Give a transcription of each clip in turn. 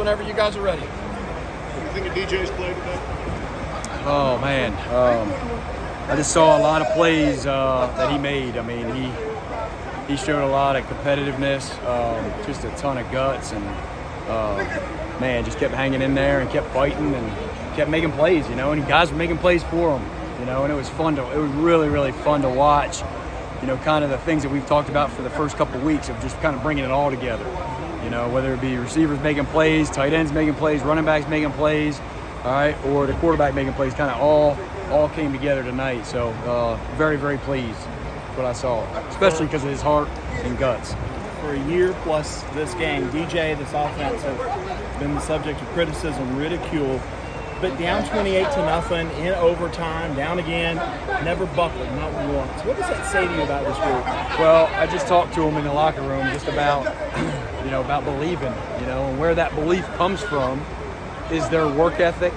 Whenever you guys are ready. What do you think of DJ's play today? Oh, man. I just saw a lot of plays that he made. I mean, he showed a lot of competitiveness, just a ton of guts, and, man, just kept hanging in there and kept fighting and kept making plays, you know, and guys were making plays for him, you know, and it was really, really fun to watch, you know, kind of the things that we've talked about for the first couple of weeks of just kind of bringing it all together. You know, whether it be receivers making plays, tight ends making plays, running backs making plays, all right, or the quarterback making plays, kind of all came together tonight. So very, very pleased with what I saw, especially because of his heart and guts. For a year plus this game, DJ, this offense has been the subject of criticism, ridicule, but down 28-0 in overtime, down again, never buckled, not once. What does that say to you about this group? Well, I just talked to him in the locker room just about, you know, about believing, you know, and where that belief comes from is their work ethic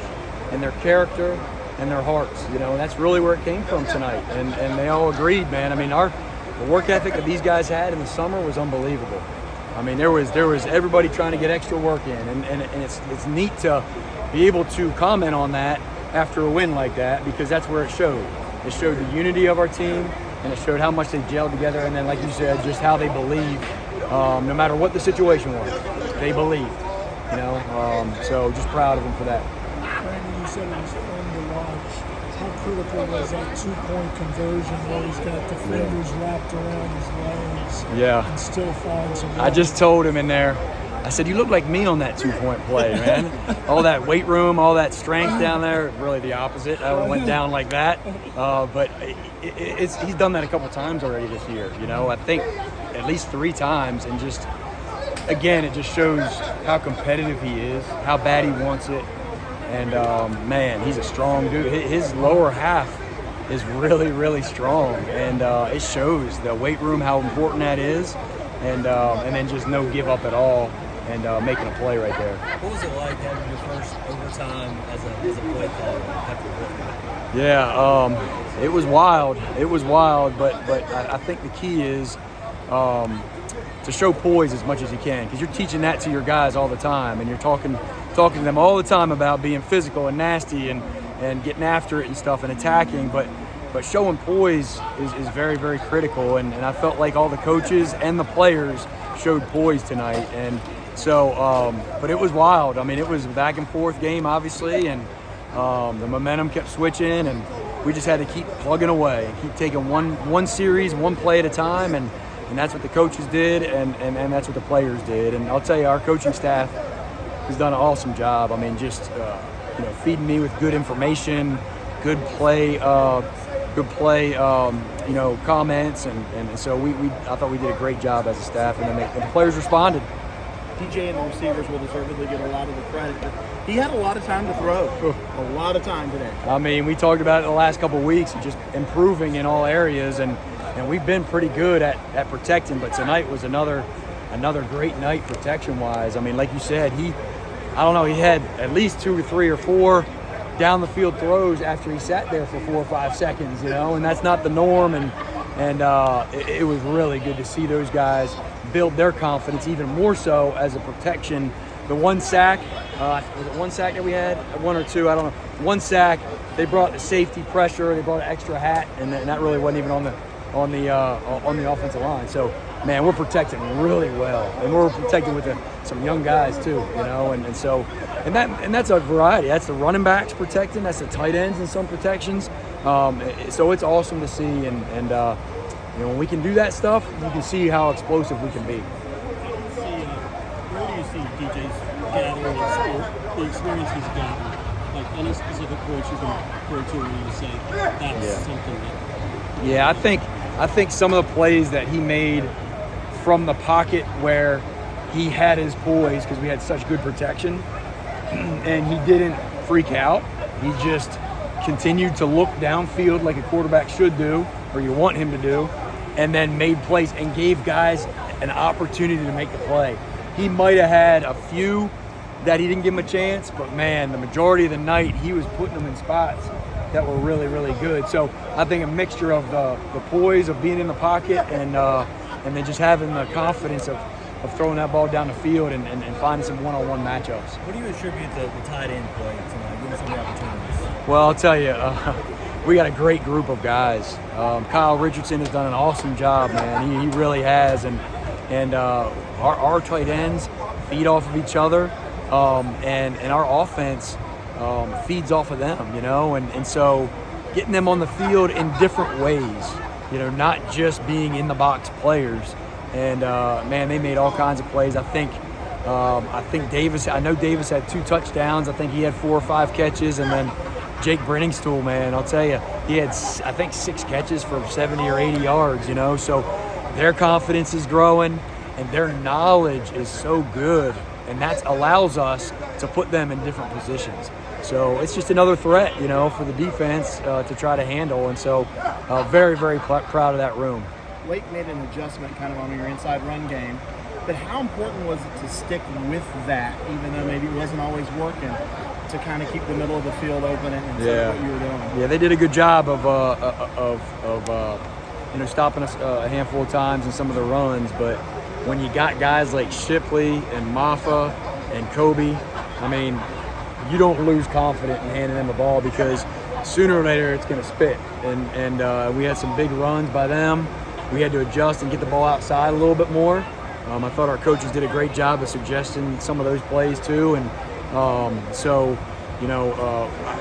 and their character and their hearts, you know, and that's really where it came from tonight. And they all agreed, man. I mean, the work ethic that these guys had in the summer was unbelievable. I mean, there was everybody trying to get extra work in, and it's neat to be able to comment on that after a win like that, because that's where it showed. It showed the unity of our team, and it showed how much they gelled together, and then, like you said, just how they believed, no matter what the situation was, they believed, you know. So just proud of them for that. Brandon, you said it was fun to watch. How critical was that two-point conversion where he's got defenders wrapped around his legs and still finds a way? I just told him in there, I said, you look like me on that two-point play, man. All that weight room, all that strength down there, really the opposite. I went down like that. But he's done that a couple times already this year, you know. I think at least 3 times. And just, again, it just shows how competitive he is, how bad he wants it. And, man, he's a strong dude. His lower half is really, really strong. And it shows the weight room, how important that is. And then just no give up at all. And making a play right there. What was it like having your first overtime as a play caller after working? Yeah, it was wild. It was wild, but I think the key is to show poise as much as you can, because you're teaching that to your guys all the time, and you're talking to them all the time about being physical and nasty and getting after it and stuff and attacking, but showing poise is very, very critical, and I felt like all the coaches and the players showed poise tonight. And so, but it was wild. I mean, it was a back and forth game, obviously, and the momentum kept switching, and we just had to keep plugging away and keep taking one series, one play at a time, and that's what the coaches did, and that's what the players did. And I'll tell you, our coaching staff has done an awesome job. I mean, just you know, feeding me with good information, good play, you know, comments, and so I thought we did a great job as a staff, and the players responded. DJ and the receivers will deservedly get a lot of the credit, but he had a lot of time to throw. A lot of time today. I mean, we talked about it the last couple of weeks, just improving in all areas, and we've been pretty good at protecting, but tonight was another great night protection-wise. I mean, like you said, he had at least 2 or 3 or 4 down the field throws after he sat there for 4 or 5 seconds, you know, and that's not the norm, and it was really good to see those guys build their confidence even more so as a protection. The one sack, was it one sack that we had? 1 or 2, I don't know. One sack, they brought the safety pressure, they brought an extra hat, and that really wasn't even on the offensive line. So, man, we're protecting really well, and we're protecting with some young guys too, you know, and that's a variety. That's the running backs protecting, that's the tight ends in some protections. So it's awesome to see, and you know, when we can do that stuff, you can see how explosive we can be. Where do you see DJ's gathering in sport, the experience he's gotten? Like any specific points you can point to when you say that's something that... Yeah, I think some of the plays that he made from the pocket where he had his poise, because we had such good protection, and he didn't freak out. He just continued to look downfield like a quarterback should do, or you want him to do, and then made plays and gave guys an opportunity to make the play. He might have had a few that he didn't give him a chance, but man, the majority of the night he was putting them in spots that were really, really good. So I think a mixture of the poise of being in the pocket and then just having the confidence of of throwing that ball down the field and finding some one-on-one matchups. What do you attribute the tight end play tonight, getting some of the opportunities? Well, I'll tell you, we got a great group of guys. Kyle Richardson has done an awesome job, man. He really has, and our tight ends feed off of each other, and our offense feeds off of them, you know, and so getting them on the field in different ways, you know, not just being in the box players. And man, they made all kinds of plays. I think Davis. I know Davis had 2 touchdowns. I think he had 4 or 5 catches, and then Jake Brenningstool, man, I'll tell you, he had I think 6 catches for 70 or 80 yards. You know, so their confidence is growing, and their knowledge is so good, and that allows us to put them in different positions. So it's just another threat, you know, for the defense to try to handle. And so very, very proud of that room. Wake made an adjustment kind of on your inside run game, but how important was it to stick with that, even though maybe it wasn't always working, to kind of keep the middle of the field open and say what you were doing? Yeah, they did a good job of you know, stopping us a handful of times in some of the runs, but when you got guys like Shipley and Maffa and Kobe, I mean, you don't lose confidence in handing them the ball, because sooner or later it's going to spit. And we had some big runs by them. We had to adjust and get the ball outside a little bit more. I thought our coaches did a great job of suggesting some of those plays too. And so, you know,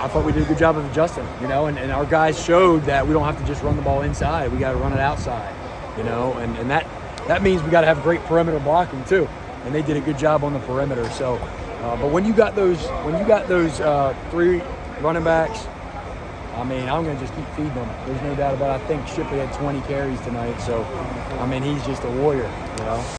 I thought we did a good job of adjusting, you know, and our guys showed that we don't have to just run the ball inside. We got to run it outside, you know, and that means we got to have great perimeter blocking too. And they did a good job on the perimeter. So, but when you got those 3 running backs, I mean, I'm going to just keep feeding them. There's no doubt about it. I think Shipley had 20 carries tonight. So, I mean, he's just a warrior, you know.